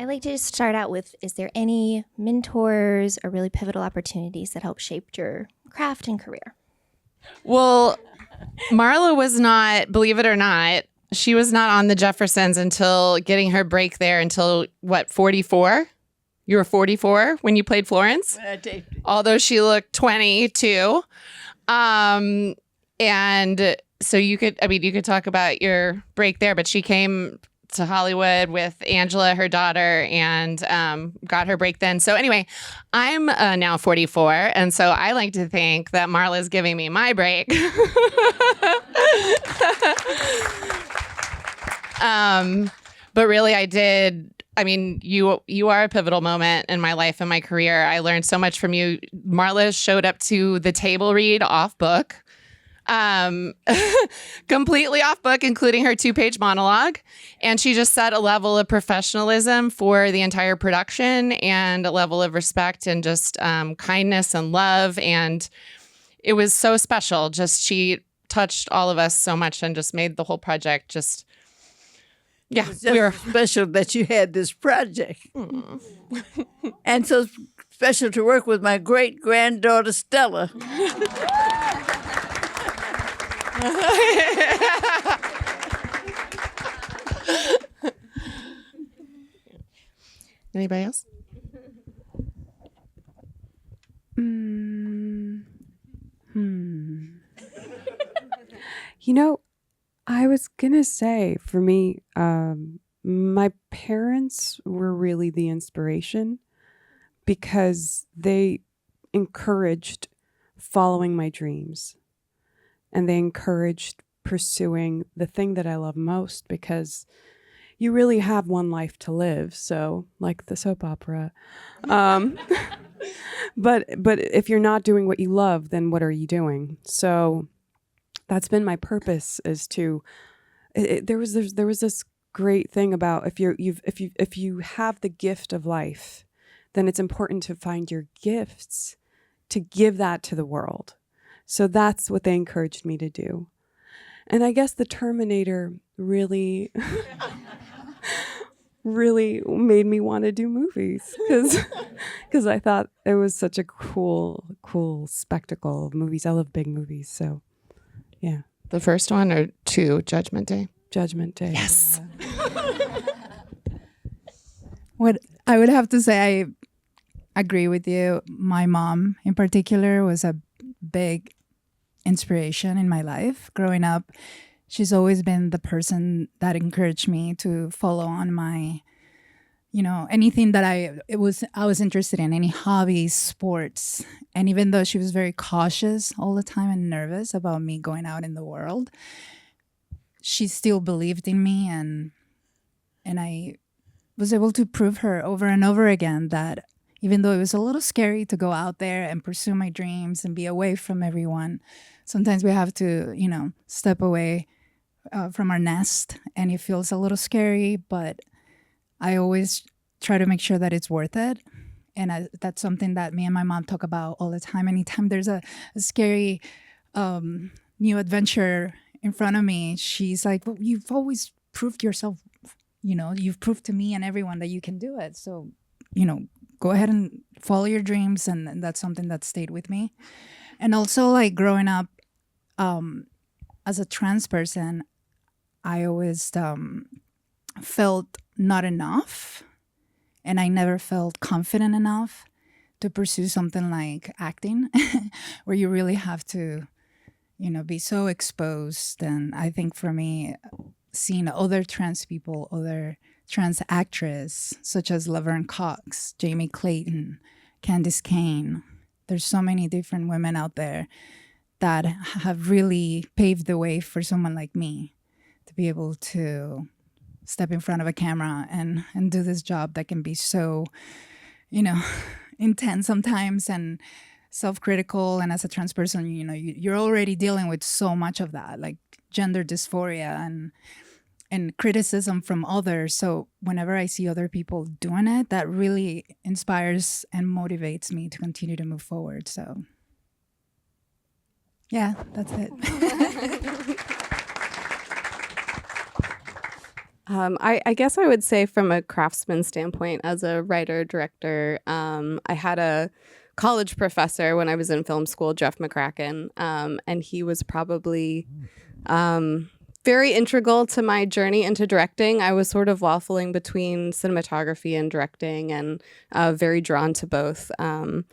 I like to just start out with, is there any mentors or really pivotal opportunities that helped shape your craft and career? Well, Marla was not, believe it or not, she was not on the Jeffersons until getting her break there until, what, 44? You were 44 when you played Florence? When I taped it. Although she looked 22. And so you could talk about your break there, but she came to Hollywood with Angela, her daughter, and got her break then. So anyway, I'm now 44, and so I like to think that Marla's giving me my break. But really, I did. I mean, you are a pivotal moment in my life and my career. I learned so much from you. Marla showed up to the table read off book. Completely off book, including her 2-page monologue. And she just set a level of professionalism for the entire production and a level of respect and just kindness and love. And it was so special. Just she touched all of us so much and just made the whole project just, yeah. It's just special that you had this project. And so special to work with my great-granddaughter, Stella. Anybody else? You know, I was gonna say, for me, my parents were really the inspiration because they encouraged following my dreams. And they encouraged pursuing the thing that I love most, because you really have one life to live. So, like the soap opera. But if you're not doing what you love, then what are you doing? So that's been my purpose, is to. There was this great thing about if you have the gift of life, then it's important to find your gifts to give that to the world. So that's what they encouraged me to do. And I guess the Terminator really, really made me want to do movies, because I thought it was such a cool spectacle of movies. I love big movies, so yeah. The first one or 2, Judgment Day? Judgment Day. Yes. What I would have to say, I agree with you. My mom in particular was a big inspiration in my life growing up. She's always been the person that encouraged me to follow on my, anything that I was interested in, any hobbies, sports. And even though she was very cautious all the time and nervous about me going out in the world, she still believed in me, and I was able to prove her over and over again that even though it was a little scary to go out there and pursue my dreams and be away from everyone, sometimes we have to, step away from our nest, and it feels a little scary, but I always try to make sure that it's worth it. And that's something that me and my mom talk about all the time. Anytime there's a scary new adventure in front of me, she's like, well, you've always proved yourself, you've proved to me and everyone that you can do it. So, go ahead and follow your dreams. And that's something that stayed with me. And also, like, growing up as a trans person, I always felt not enough. And I never felt confident enough to pursue something like acting, where you really have to, be so exposed. And I think for me, seeing other trans people, other trans actresses, such as Laverne Cox, Jamie Clayton, Candice Kane, there's so many different women out there that have really paved the way for someone like me to be able to step in front of a camera and do this job that can be so, intense sometimes and self-critical. And as a trans person, you're already dealing with so much of that, like gender dysphoria and criticism from others. So whenever I see other people doing it, that really inspires and motivates me to continue to move forward. So yeah, that's it. I guess I would say from a craftsman standpoint, as a writer, director, I had a college professor when I was in film school, Jeff McCracken, and he was probably very integral to my journey into directing. I was sort of waffling between cinematography and directing, and very drawn to both, and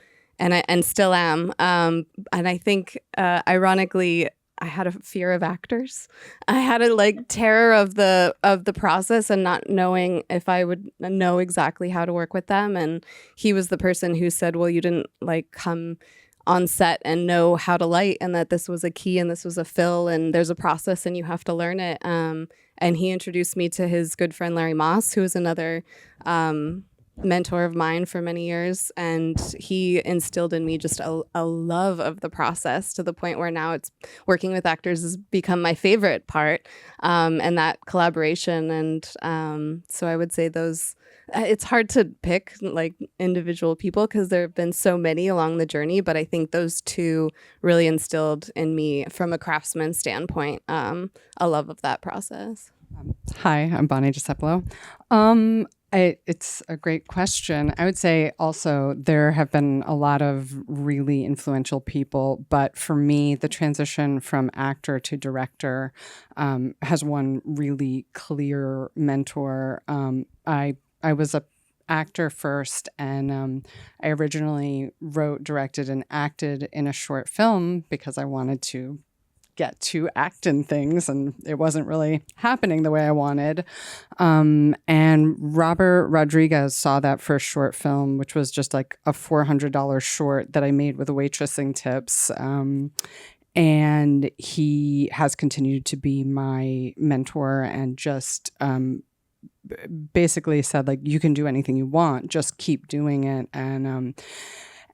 still am. And I think, ironically, I had a fear of actors. I had a terror of the process and not knowing if I would know exactly how to work with them. And he was the person who said, "Well, you didn't come on set and know how to light, and that this was a key and this was a fill, and there's a process and you have to learn it." And he introduced me to his good friend Larry Moss, who is another mentor of mine for many years, and he instilled in me just a love of the process, to the point where now it's working with actors has become my favorite part, and that collaboration. And so I would say those, it's hard to pick individual people because there have been so many along the journey, but I think those two really instilled in me, from a craftsman standpoint, a love of that process. Hi, I'm Bonnie Discepolo. It's a great question. I would say also there have been a lot of really influential people, but for me, the transition from actor to director has one really clear mentor. I was a actor first, and I originally wrote, directed, and acted in a short film because I wanted to get to act in things, and it wasn't really happening the way I wanted. And Robert Rodriguez saw that first short film, which was just a $400 short that I made with waitressing tips. And he has continued to be my mentor, and just basically said, you can do anything you want, just keep doing it.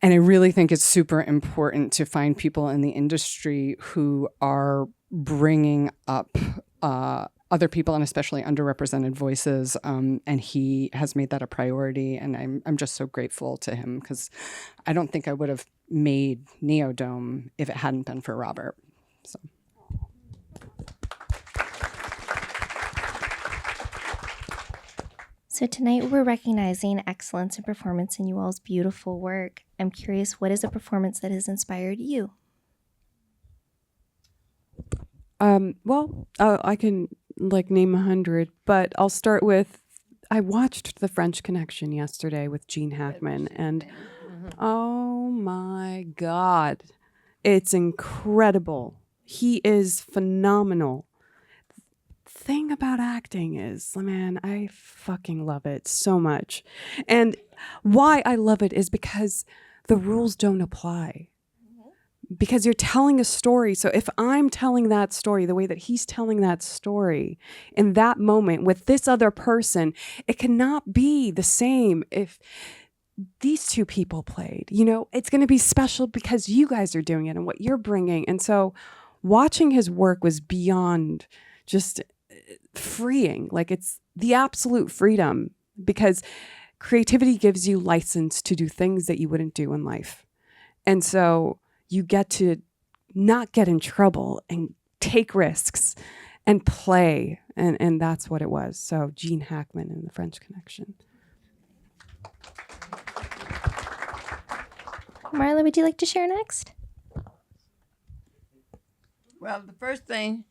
And I really think it's super important to find people in the industry who are bringing up other people, and especially underrepresented voices. And he has made that a priority. And I'm just so grateful to him, because I don't think I would have made Neodome if it hadn't been for Robert. So. So tonight we're recognizing excellence in performance in you all's beautiful work. I'm curious, what is a performance that has inspired you? I can name 100, but I'll start with, I watched The French Connection yesterday with Gene Hackman, and oh my God, it's incredible. He is phenomenal. Thing about acting is, man, I fucking love it so much. And why I love it is because the rules don't apply. Because you're telling a story. So if I'm telling that story the way that he's telling that story in that moment with this other person, it cannot be the same if these two people played. It's going to be special because you guys are doing it and what you're bringing. And so watching his work was beyond just freeing. It's the absolute freedom, because creativity gives you license to do things that you wouldn't do in life. And so you get to not get in trouble and take risks and play. And that's what it was. So Gene Hackman and The French Connection. Marla, would you like to share next? Well, the first thing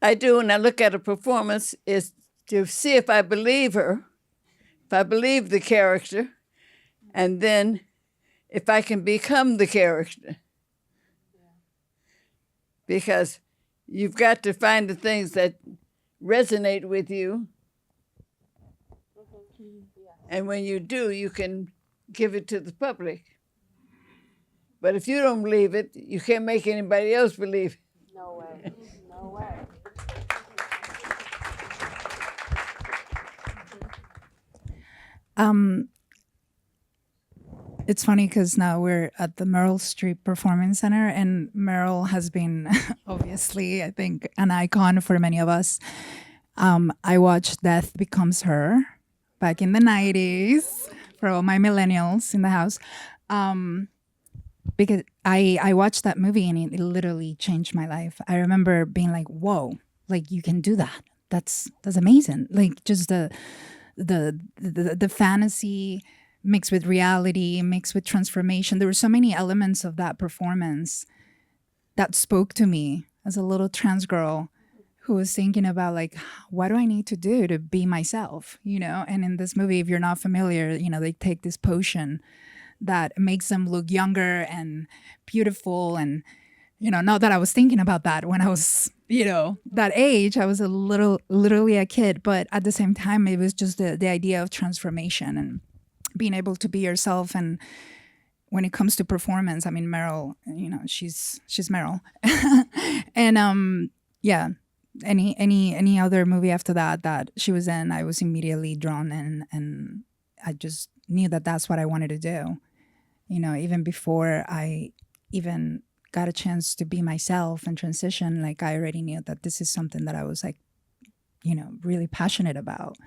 I do when I look at a performance is to see if I believe her, if I believe the character, and then if I can become the character. Because you've got to find the things that resonate with you. And when you do, you can give it to the public. But if you don't believe it, you can't make anybody else believe it. No way. No way. It's funny because now we're at the Meryl Streep Performance Center, and Meryl has been obviously, I think, an icon for many of us. I watched Death Becomes Her back in the 90s for all my millennials in the house, because I watched that movie and it literally changed my life. I remember being like, whoa, you can do that. that's amazing. Like just the fantasy mixed with reality, mixed with transformation. There were so many elements of that performance that spoke to me as a little trans girl who was thinking about like, what do I need to do to be myself, you know? And in this movie, if you're not familiar, you know, they take this potion that makes them look younger and beautiful. And, you know, not that I was thinking about that when I was, you know, that age. I was literally a kid, but at the same time, it was just the idea of transformation and being able to be yourself. And when it comes to performance, I mean, Meryl, you know, she's Meryl. And yeah, any other movie after that she was in, I was immediately drawn in, and I just knew that that's what I wanted to do. You know, even before I even got a chance to be myself and transition, like I already knew that this is something that I was like, you know, really passionate about.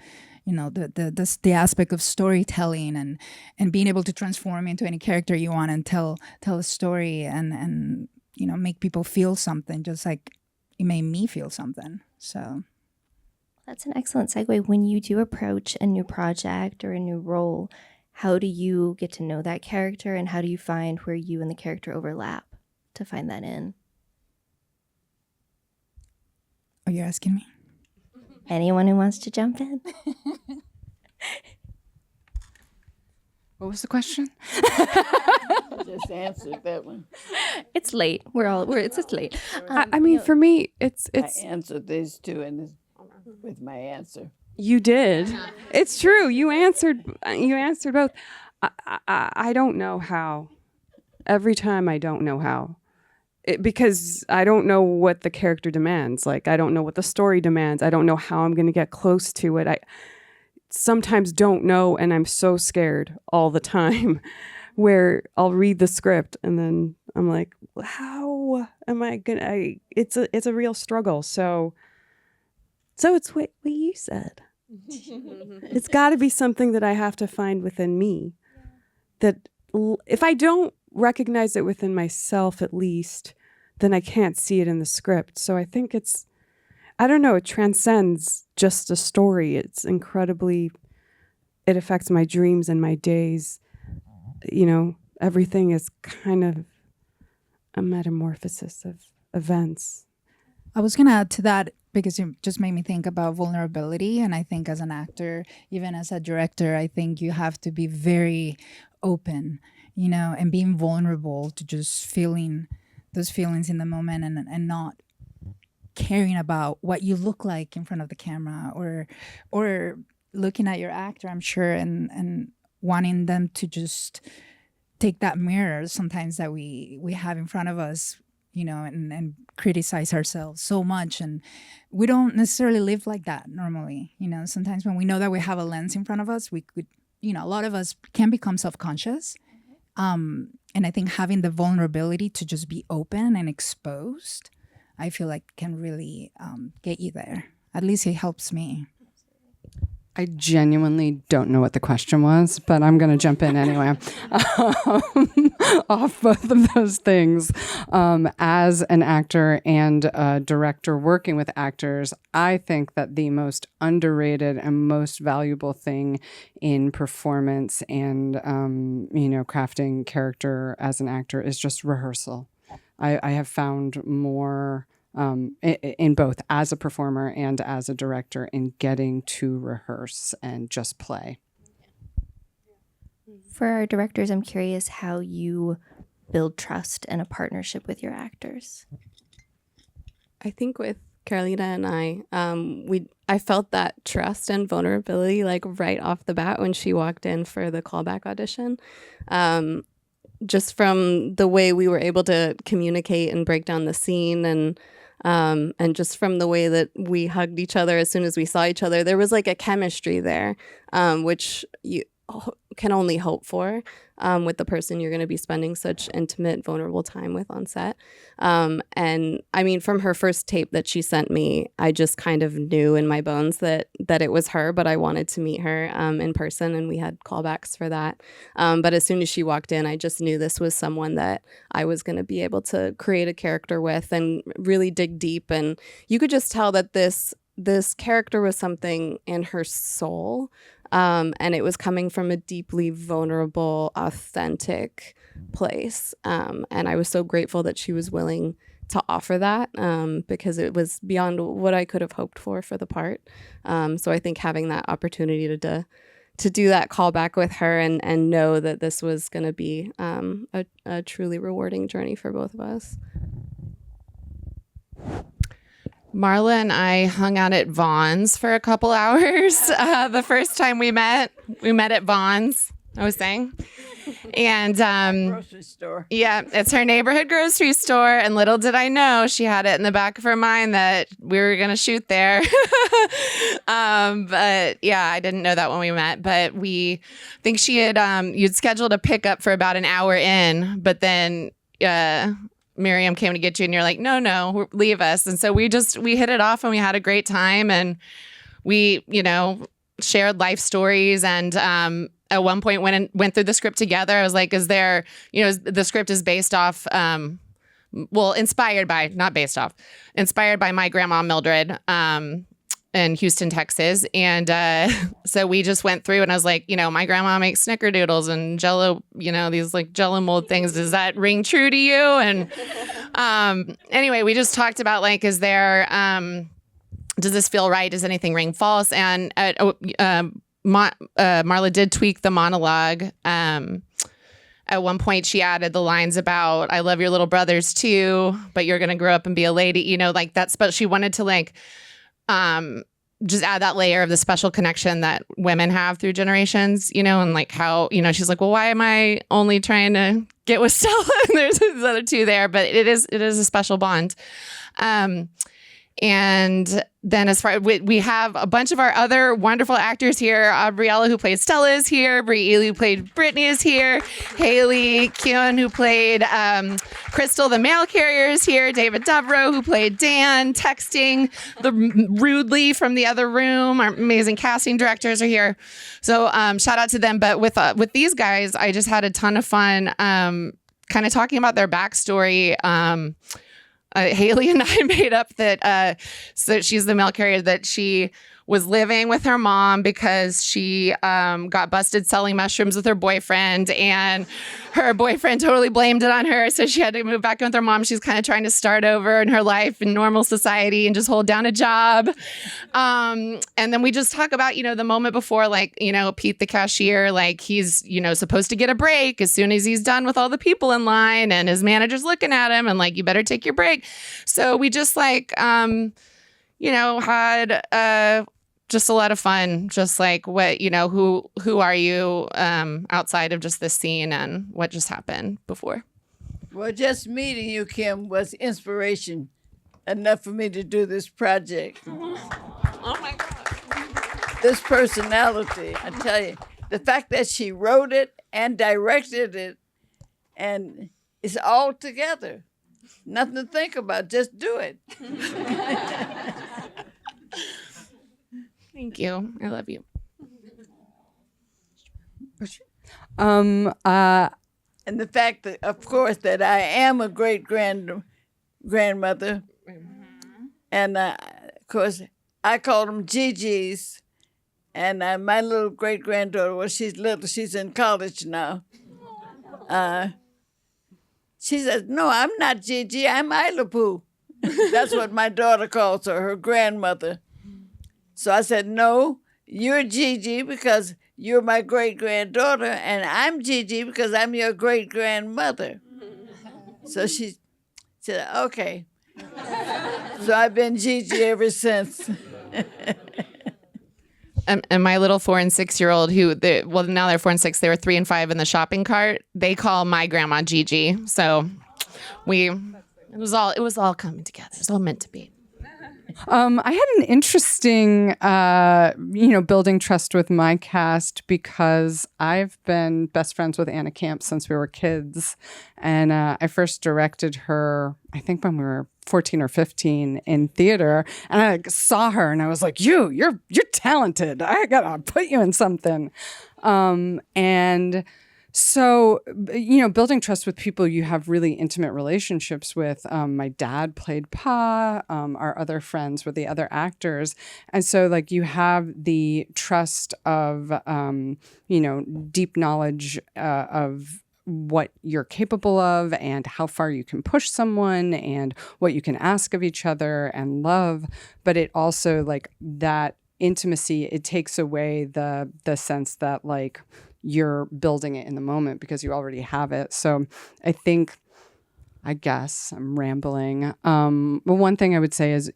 You know, the aspect of storytelling and being able to transform into any character you want and tell a story and you know, make people feel something, just like it made me feel something. So That's an excellent segue. When you do approach a new project or a new role, how do you get to know that character, and how do you find where you and the character overlap to find that in? Oh, you're asking me? Anyone who wants to jump in? What was the question? I just answered that one. It's late. It's just late. I mean, for me, it's I answered these two with my answer. you did. It's true. You answered both. I don't know how. Every time I don't know how. Because I don't know what the character demands. Like, I don't know what the story demands. I don't know how I'm going to get close to it. I sometimes don't know, and I'm so scared all the time where I'll read the script and then I'm like, how am I going to... It's a real struggle. So it's what you said. It's got to be something that I have to find within me. That if I don't recognize it within myself, at least, then I can't see it in the script. So I think it transcends just a story. It's incredibly, it affects my dreams and my days. You know, everything is kind of a metamorphosis of events. I was going to add to that because it just made me think about vulnerability. And I think as an actor, even as a director, I think you have to be very open, you know, and being vulnerable to just feeling those feelings in the moment and not caring about what you look like in front of the camera or looking at your actor, I'm sure, and wanting them to just take that mirror sometimes that we have in front of us, you know, and criticize ourselves so much. And we don't necessarily live like that normally. You know, sometimes when we know that we have a lens in front of us, we could, you know, a lot of us can become self-conscious. And I think having the vulnerability to just be open and exposed, I feel like can really get you there. At least it helps me. I genuinely don't know what the question was, but I'm going to jump in anyway. Off both of those things. As an actor and a director working with actors, I think that the most underrated and most valuable thing in performance and, crafting character as an actor is just rehearsal. I have found more... in both as a performer and as a director in getting to rehearse and just play. For our directors, I'm curious how you build trust and a partnership with your actors. I think with Carolina and I felt that trust and vulnerability like right off the bat when she walked in for the callback audition. Just from the way we were able to communicate and break down the scene and just from the way that we hugged each other as soon as we saw each other, there was like a chemistry there, which you can only hope for with the person you're going to be spending such intimate, vulnerable time with on set. And I mean, from her first tape that she sent me, I just kind of knew in my bones that it was her, but I wanted to meet her in person, and we had callbacks for that. But as soon as she walked in, I just knew this was someone that I was going to be able to create a character with and really dig deep. And you could just tell that this this character was something in her soul, and it was coming from a deeply vulnerable, authentic place. And I was so grateful that she was willing to offer that, because it was beyond what I could have hoped for the part. So I think having that opportunity to do that callback with her and know that this was going to be a truly rewarding journey for both of us. Marla and I hung out at Vaughn's for a couple hours. The first time we met at Vaughn's, I was saying. And Grocery store. yeah, it's her neighborhood grocery store. And little did I know she had it in the back of her mind that we were going to shoot there. But yeah, I didn't know that when we met. But I think she had, you'd scheduled a pickup for about an hour in, but then Miriam came to get you and you're like, no, leave us. And so we hit it off and we had a great time, and we, shared life stories. And at one point went through the script together. I was like, is there, the script is based off, inspired by my grandma Mildred, in Houston, Texas. And so we just went through and I was like, my grandma makes snickerdoodles and Jello, these like Jello mold things. Does that ring true to you? And anyway, we just talked about like, is there, does this feel right? Does anything ring false? And Marla did tweak the monologue. At one point she added the lines about, I love your little brothers too, but you're going to grow up and be a lady, like that's, but she wanted to like, just add that layer of the special connection that women have through generations, and like how, she's like, well, why am I only trying to get with Stella? And there's these other two there, but it is a special bond. And then as far we have a bunch of our other wonderful actors here. Briella, who played Stella, is here. Brie Ely, who played Brittany, is here. Haley Keown, who played Crystal, the mail carrier, is here. David Devereaux, who played Dan, texting rudely from the other room. Our amazing casting directors are here. So shout out to them. But with these guys, I just had a ton of fun kind of talking about their backstory. Haley and I made up that so she's the mail carrier, that she was living with her mom because she got busted selling mushrooms with her boyfriend, and her boyfriend totally blamed it on her. So she had to move back in with her mom. She's kind of trying to start over in her life in normal society and just hold down a job. And then we just talk about, the moment before, like, Pete, the cashier, like he's, supposed to get a break as soon as he's done with all the people in line, and his manager's looking at him and like, you better take your break. So we just like, had just a lot of fun, just like what, who are you outside of just this scene and what just happened before. Well, just meeting you, Kim, was inspiration enough for me to do this project. Oh my God. This personality, I tell you, the fact that she wrote it and directed it, and it's all together. Nothing to think about, just do it. Thank you. I love you. And the fact that, of course, that I am a grandmother, and of course, I call them Gigi's, and my little great granddaughter, well, she's little, she's in college now. She says, "No, I'm not Gigi, I'm Isla Poo." That's what my daughter calls her grandmother. So I said, "No, you're Gigi because you're my great-granddaughter, and I'm Gigi because I'm your great-grandmother." So she said, "Okay." So I've been Gigi ever since. And my little 4 and 6-year-old, now they're 4 and 6, they were 3 and 5 in the shopping cart. They call my grandma Gigi. So it was all coming together. It was all meant to be. I had an interesting, building trust with my cast because I've been best friends with Anna Camp since we were kids. And I first directed her, I think when we were 14 or 15 in theater. And I saw her and I was like, you're talented. I got to put you in something. And So, building trust with people you have really intimate relationships with. My dad played Pa. Our other friends were the other actors. And so, like, you have the trust of, deep knowledge of what you're capable of and how far you can push someone and what you can ask of each other and love. But it also, like, that intimacy, it takes away the sense that, like, you're building it in the moment because you already have it. So I guess I'm rambling. But one thing I would say is,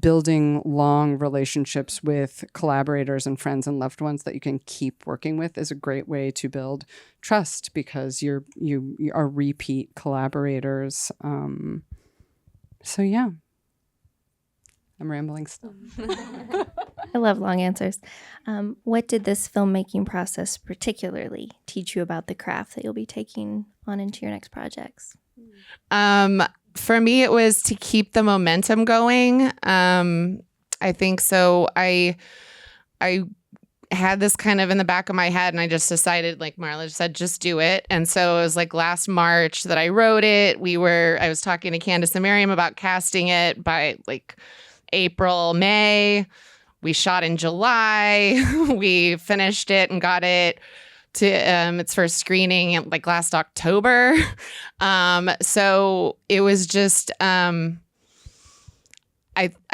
building long relationships with collaborators and friends and loved ones that you can keep working with is a great way to build trust because you are repeat collaborators. So yeah, I'm rambling still. I love long answers. What did this filmmaking process particularly teach you about the craft that you'll be taking on into your next projects? For me, it was to keep the momentum going. I think so. I had this kind of in the back of my head, and I just decided, like Marla just said, just do it. And so it was like last March that I wrote it. I was talking to Candace and Miriam about casting it by like April, May. We shot in July. We finished it and got it to its first screening like last October. So it was just I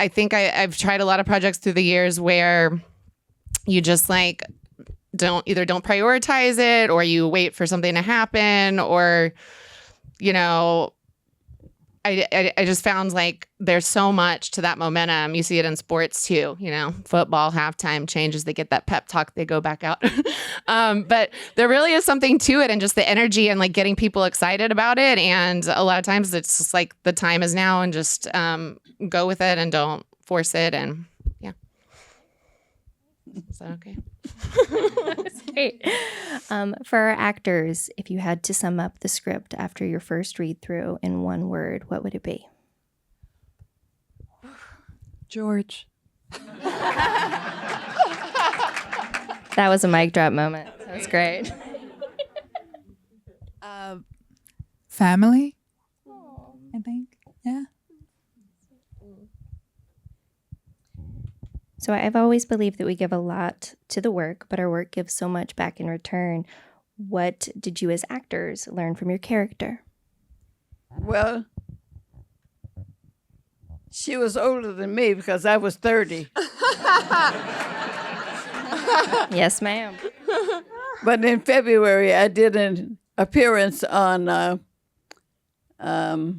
think I've tried a lot of projects through the years where you just like don't prioritize it, or you wait for something to happen, or I just found like there's so much to that momentum. You see it in sports too, football halftime changes, they get that pep talk, they go back out. But there really is something to it, and just the energy and like getting people excited about it. And a lot of times it's just like the time is now, and just go with it and don't force it. And yeah. Is that okay? That's great. For our actors, if you had to sum up the script after your first read through in one word, what would it be? George. That was a mic drop moment. That was great. Family, I think. Yeah. So I've always believed that we give a lot to the work, but our work gives so much back in return. What did you as actors learn from your character? Well, she was older than me because I was 30. Yes, ma'am. But in February, I did an appearance on Come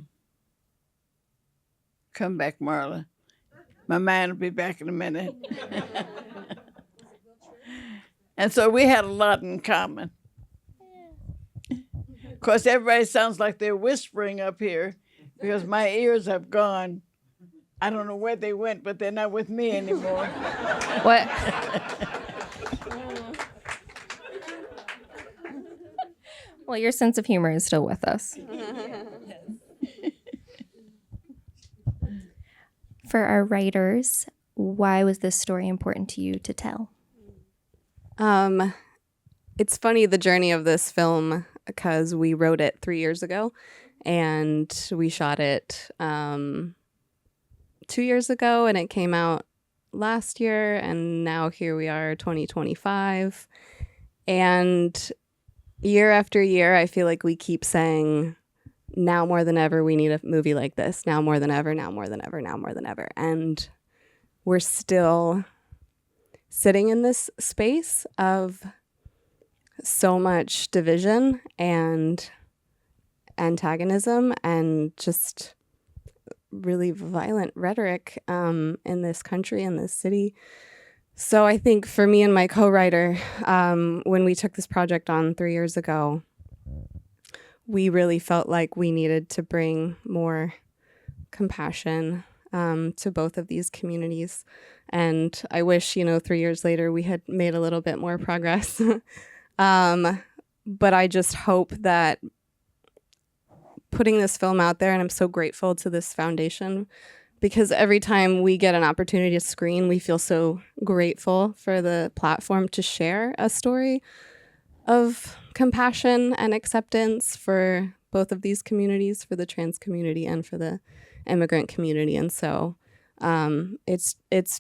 Back, Marla. My mind will be back in a minute. And so we had a lot in common. Of course, everybody sounds like they're whispering up here because my ears have gone. I don't know where they went, but they're not with me anymore. What? Well, your sense of humor is still with us. For our writers, why was this story important to you to tell? It's funny, the journey of this film, because we wrote it 3 years ago and we shot it 2 years ago, and it came out last year, and now here we are, 2025. And year after year, I feel like we keep saying, now more than ever, we need a movie like this. Now more than ever, now more than ever, now more than ever. And we're still sitting in this space of so much division and antagonism and just really violent rhetoric in this country, in this city. So I think for me and my co-writer, when we took this project on 3 years ago, we really felt like we needed to bring more compassion to both of these communities. And I wish, 3 years later, we had made a little bit more progress. But I just hope that putting this film out there, and I'm so grateful to this foundation, because every time we get an opportunity to screen, we feel so grateful for the platform to share a story. of compassion and acceptance for both of these communities, for the trans community and for the immigrant community. And so it's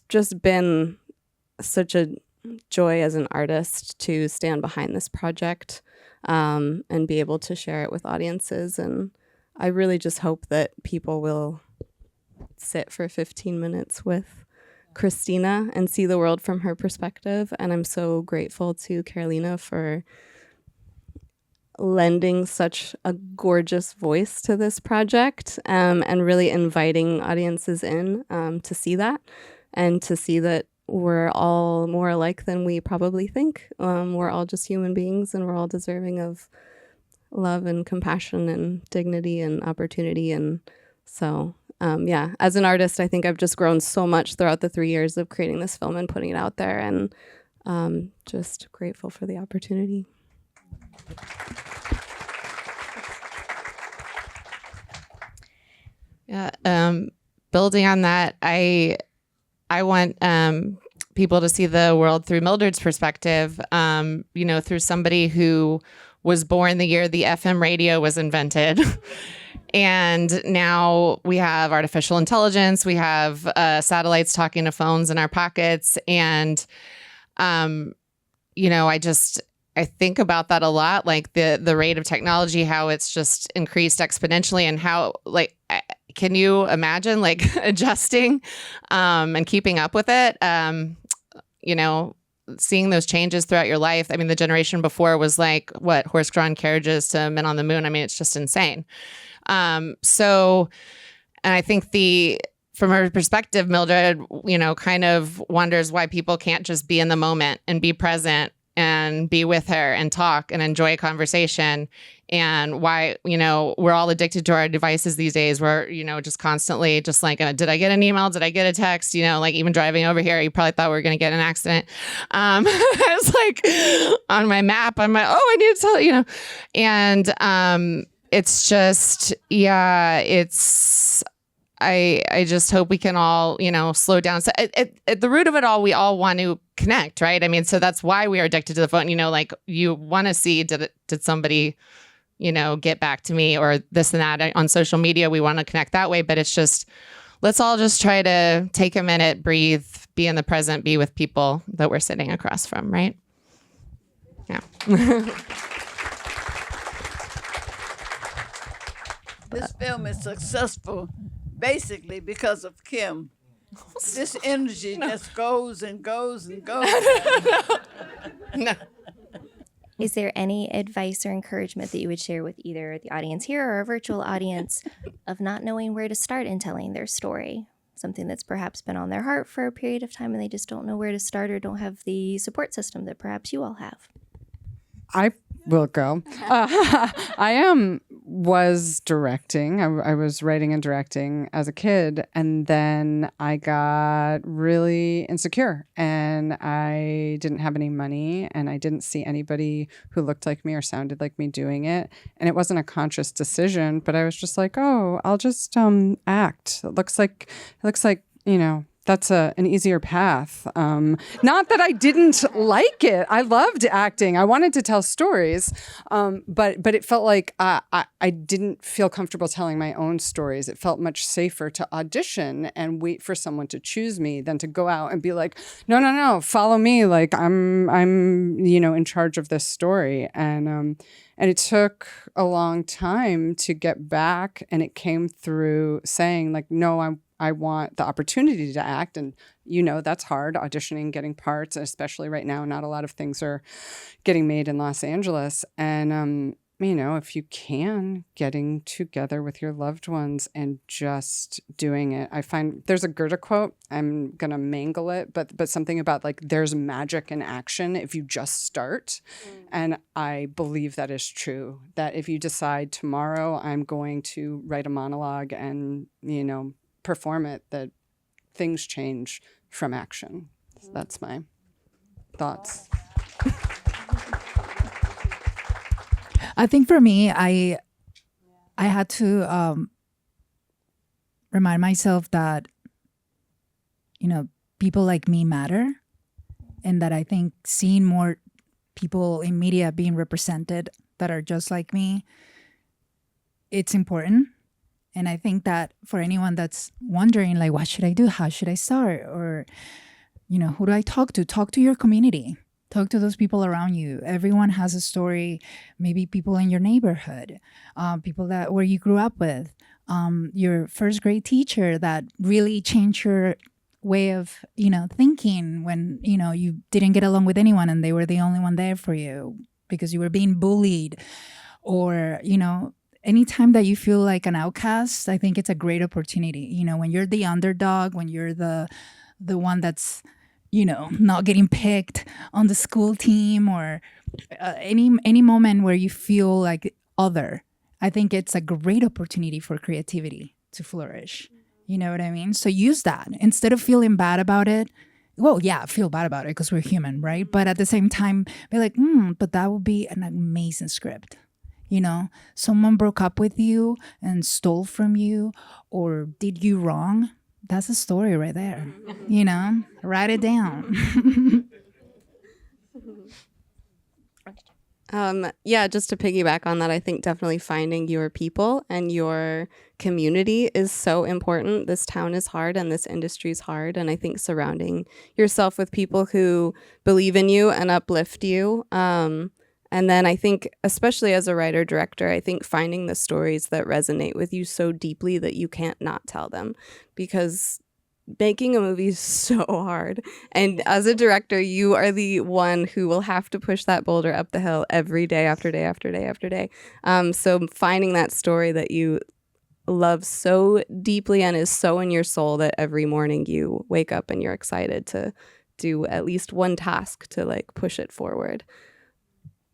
just been such a joy as an artist to stand behind this project and be able to share it with audiences. And I really just hope that people will sit for 15 minutes with Christina and see the world from her perspective. And I'm so grateful to Carolina for lending such a gorgeous voice to this project and really inviting audiences in to see that and to see that we're all more alike than we probably think. We're all just human beings, and we're all deserving of love and compassion and dignity and opportunity. And so, yeah, as an artist, I think I've just grown so much throughout the 3 years of creating this film and putting it out there, and just grateful for the opportunity. Yeah, building on that, I want people to see the world through Mildred's perspective, through somebody who was born the year the FM radio was invented. And now we have artificial intelligence, we have satellites talking to phones in our pockets. And, I think about that a lot, like the rate of technology, how it's just increased exponentially, and how, like, can you imagine adjusting and keeping up with it? Seeing those changes throughout your life. I mean, the generation before was like, what, horse-drawn carriages to men on the moon. I mean, it's just insane. And I think from her perspective, Mildred, kind of wonders why people can't just be in the moment and be present and be with her and talk and enjoy a conversation, and why, we're all addicted to our devices these days. We're, just constantly just like, did I get an email? Did I get a text? Even driving over here, you probably thought we were going to get in an accident. I was like on my map, I'm like, I need to tell, and it's just, yeah, I just hope we can all, slow down. So at the root of it all, we all want to connect, right? I mean, so that's why we are addicted to the phone. You want to see, did somebody, get back to me, or this and that on social media. We want to connect that way, but it's just, let's all just try to take a minute, breathe, be in the present, be with people that we're sitting across from, right? Yeah. This film is successful basically because of Kim. This energy just goes and goes and goes. No. Is there any advice or encouragement that you would share with either the audience here or a virtual audience of not knowing where to start in telling their story? Something that's perhaps been on their heart for a period of time and they just don't know where to start, or don't have the support system that perhaps you all have. I will go. Was directing. I was writing and directing as a kid, and then I got really insecure, and I didn't have any money, and I didn't see anybody who looked like me or sounded like me doing it. And it wasn't a conscious decision, but I was just like, I'll just act. It looks like that's an easier path. Not that I didn't like it. I loved acting. I wanted to tell stories, but it felt like I didn't feel comfortable telling my own stories. It felt much safer to audition and wait for someone to choose me than to go out and be like, no, follow me. Like I'm in charge of this story. And it took a long time to get back, and it came through saying like, no, I want the opportunity to act. And, that's hard, auditioning, getting parts, especially right now. Not a lot of things are getting made in Los Angeles. And, if you can, getting together with your loved ones and just doing it. I find there's a Goethe quote. I'm going to mangle it, but something about like, there's magic in action if you just start. And I believe that is true, that if you decide tomorrow I'm going to write a monologue and, perform it, that things change from action. So that's my thoughts. I think for me, I had to remind myself that, people like me matter, and that I think seeing more people in media being represented that are just like me, it's important. And I think that for anyone that's wondering, like, what should I do? How should I start? Or, who do I talk to? Talk to your community. Talk to those people around you. Everyone has a story. Maybe people in your neighborhood, people that where you grew up with, your first grade teacher that really changed your way of, thinking when, you didn't get along with anyone and they were the only one there for you because you were being bullied. Or, anytime that you feel like an outcast, I think it's a great opportunity. When you're the underdog, when you're the one that's, not getting picked on the school team, or any moment where you feel like other, I think it's a great opportunity for creativity to flourish. You know what I mean? So use that instead of feeling bad about it. Well, yeah, feel bad about it because we're human, right? But at the same time, be like, but that would be an amazing script. Someone broke up with you and stole from you or did you wrong. That's a story right there. Write it down. Yeah, just to piggyback on that, I think definitely finding your people and your community is so important. This town is hard and this industry is hard. And I think surrounding yourself with people who believe in you and uplift you. And then I think, especially as a writer director, I think finding the stories that resonate with you so deeply that you can't not tell them, because making a movie is so hard. And as a director, you are the one who will have to push that boulder up the hill every day after day after day after day. So finding that story that you love so deeply and is so in your soul that every morning you wake up and you're excited to do at least one task to like push it forward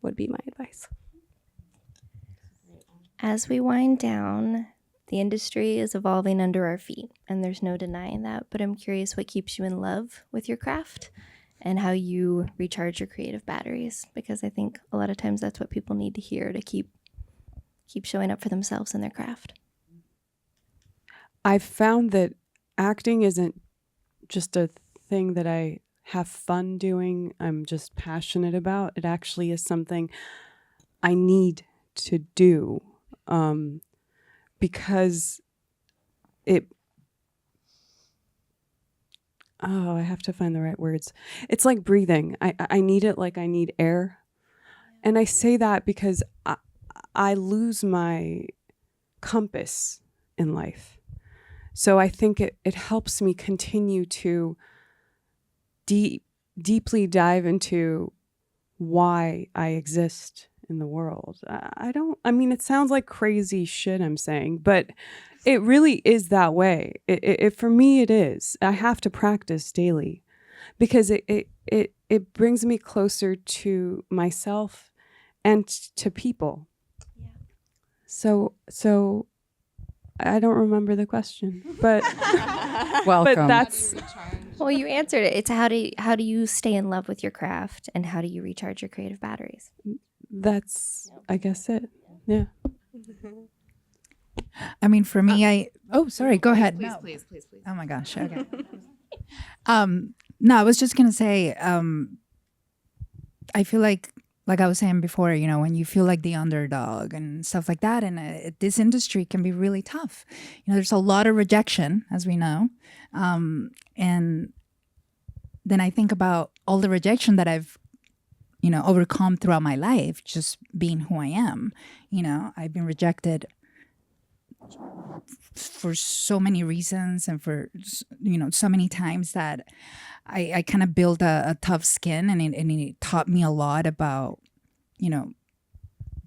would be my advice. As we wind down, the industry is evolving under our feet, and there's no denying that. But I'm curious what keeps you in love with your craft and how you recharge your creative batteries, because I think a lot of times that's what people need to hear to keep showing up for themselves in their craft. I've found that acting isn't just a thing that I have fun doing, I'm just passionate about. It actually is something I need to do, because I have to find the right words. It's like breathing. I need it like I need air. And I say that because I lose my compass in life. So I think it helps me continue to deeply dive into why I exist in the world. It sounds like crazy shit I'm saying, but it really is that way. It for me, it is. I have to practice daily because it brings me closer to myself and to people. Yeah. So I don't remember the question, but welcome. But that's Well, you answered it. It's how do you stay in love with your craft and how do you recharge your creative batteries? That's, I guess, it. Yeah. I mean, for me, sorry, go ahead. Please. Oh my gosh. Okay. No, I was just going to say, I feel like I was saying before, when you feel like the underdog and stuff like that, and this industry can be really tough. There's a lot of rejection, as we know. And then I think about all the rejection that I've, overcome throughout my life, just being who I am. I've been rejected for so many reasons and for, so many times that I kind of built a tough skin, and it taught me a lot about,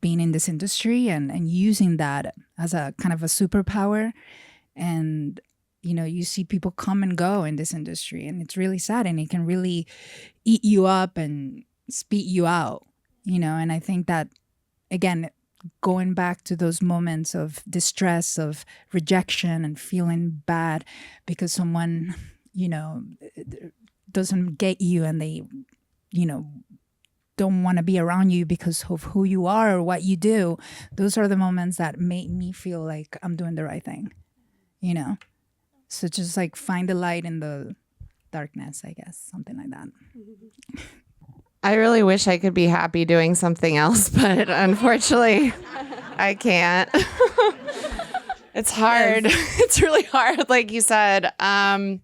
being in this industry and using that as a kind of a superpower. And, you see people come and go in this industry, and it's really sad, and it can really eat you up and spit you out, and I think that, again, going back to those moments of distress, of rejection and feeling bad because someone, doesn't get you and they, don't want to be around you because of who you are or what you do. Those are the moments that make me feel like I'm doing the right thing, So just like find the light in the darkness, I guess, something like that. I really wish I could be happy doing something else, but unfortunately, I can't. It's hard. It's really hard. Like you said, I've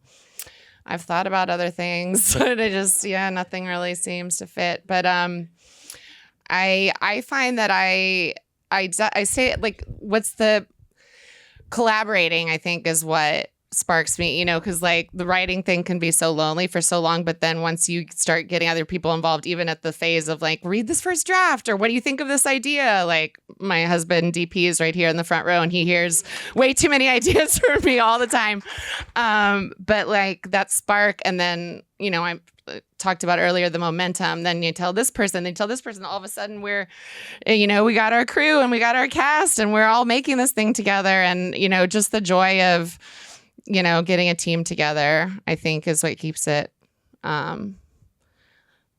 thought about other things, but it just, nothing really seems to fit. But I find that I say, like, what's the collaborating, I think, is what sparks me, because like the writing thing can be so lonely for so long, but then once you start getting other people involved, even at the phase of like, read this first draft, or what do you think of this idea? Like my husband DP is right here in the front row, and he hears way too many ideas from me all the time. But like that spark, and then I talked about earlier the momentum. Then you tell this person, they tell this person. All of a sudden, we're, we got our crew and we got our cast, and we're all making this thing together. And just the joy of getting a team together, I think, is what keeps it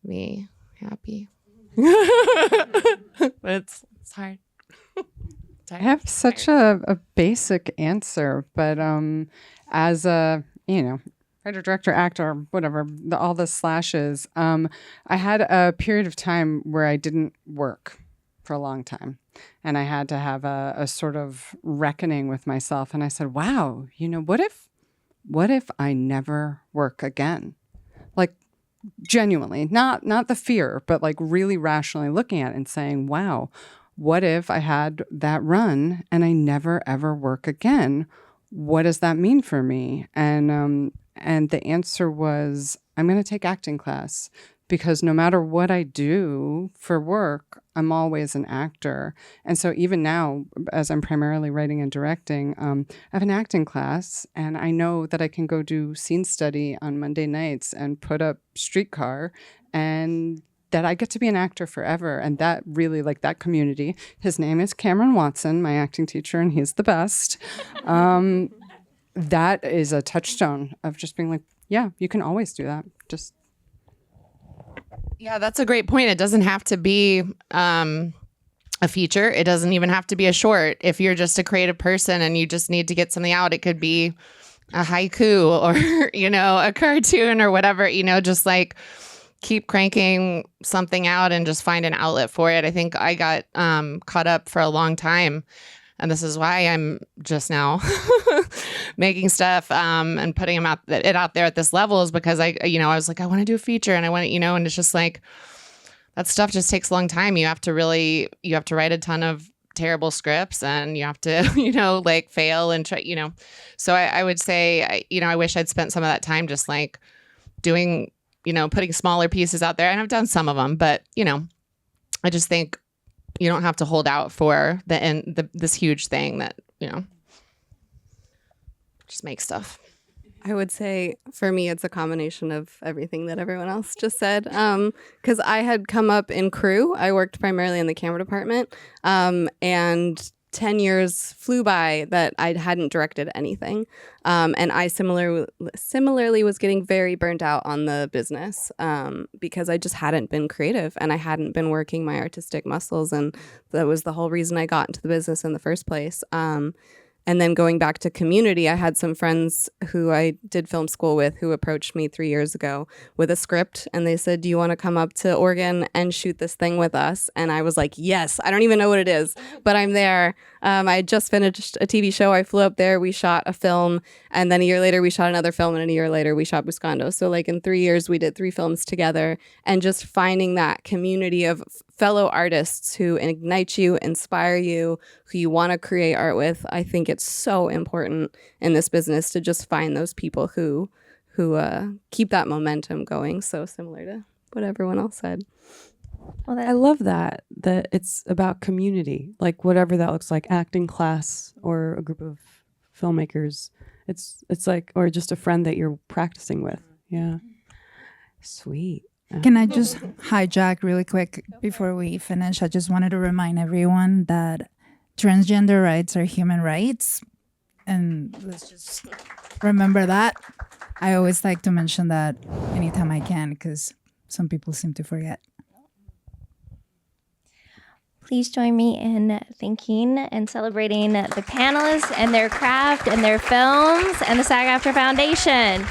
me happy. But it's hard. I have such a basic answer, but as a writer, director, actor, whatever, all the slashes, I had a period of time where I didn't work for a long time. And I had to have a sort of reckoning with myself. And I said, wow, what if I never work again? Like genuinely, not the fear, but like really rationally looking at it and saying, wow, what if I had that run and I never ever work again? What does that mean for me? And the answer was, I'm going to take acting class, because no matter what I do for work, I'm always an actor. And so even now, as I'm primarily writing and directing, I have an acting class, and I know that I can go do scene study on Monday nights and put up Streetcar, and that I get to be an actor forever. And that really, like that community, his name is Cameron Watson, my acting teacher, and he's the best. That is a touchstone of just being like, yeah, you can always do that. Yeah, that's a great point. It doesn't have to be a feature. It doesn't even have to be a short. If you're just a creative person and you just need to get something out, it could be a haiku or, a cartoon or whatever, just like keep cranking something out and just find an outlet for it. I think I got caught up for a long time. And this is why I'm just now making stuff and putting it out there at this level, is because I was like, I want to do a feature, and I want to, and it's just like that stuff just takes a long time. You have to write a ton of terrible scripts, and you have to, like fail and try, So I would say, I wish I'd spent some of that time just like doing, putting smaller pieces out there. And I've done some of them, but, I just think you don't have to hold out for this huge thing that, just make stuff. I would say for me, it's a combination of everything that everyone else just said. Because I had come up in crew. I worked primarily in the camera department. And 10 years flew by that I hadn't directed anything. And I similarly was getting very burnt out on the business because I just hadn't been creative and I hadn't been working my artistic muscles. And that was the whole reason I got into the business in the first place. And then going back to community, I had some friends who I did film school with who approached me 3 years ago with a script. And they said, do you want to come up to Oregon and shoot this thing with us? And I was like, yes, I don't even know what it is, but I'm there. I had just finished a TV show. I flew up there. We shot a film. And then a year later, we shot another film. And a year later, we shot Buscando. So like in 3 years, we did 3 films together. And just finding that community of fellow artists who ignite you, inspire you, who you want to create art with. I think it's so important in this business to just find those people who keep that momentum going. So similar to what everyone else said. Well, I love that it's about community, like whatever that looks like, acting class or a group of filmmakers. It's like, or just a friend that you're practicing with. Yeah. Sweet. Can I just hijack really quick before we finish? I just wanted to remind everyone that transgender rights are human rights. And let's just remember that. I always like to mention that anytime I can because some people seem to forget. Please join me in thanking and celebrating the panelists and their craft and their films and the SAG-AFTRA Foundation.